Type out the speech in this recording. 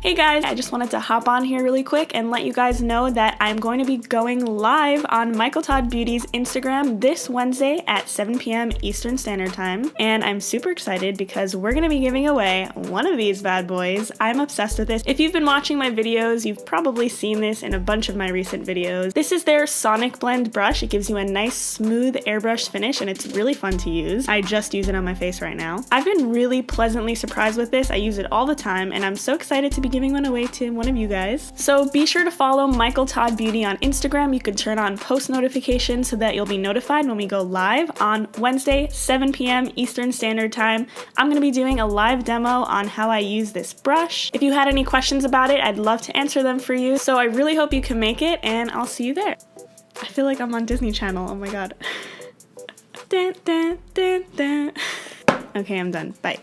Hey guys, I just wanted to hop on here really quick and let you guys know that I'm going to be going live on Michael Todd Beauty's Instagram this Wednesday at 7 p.m. Eastern Standard Time. And I'm super excited because we're going to be giving away one of these bad boys. I'm obsessed with this. If you've been watching my videos, you've probably seen this in a bunch of my recent videos. This is their Sonicblend brush. It gives you a nice smooth airbrush finish and it's really fun to use. I just use it on my face right now. I've been really pleasantly surprised with this. I use it all the time and I'm so excited to be giving one away to one of you guys. So be sure to follow Michael Todd Beauty on Instagram. You could turn on post notifications so that you'll be notified when we go live on Wednesday, 7 p.m. Eastern Standard Time. I'm going to be doing a live demo on how I use this brush. If you had any questions about it, I'd love to answer them for you. So I really hope you can make it and I'll see you there. I feel like I'm on Disney Channel. Oh my god. Dun, dun, dun, dun. Okay, I'm done. Bye.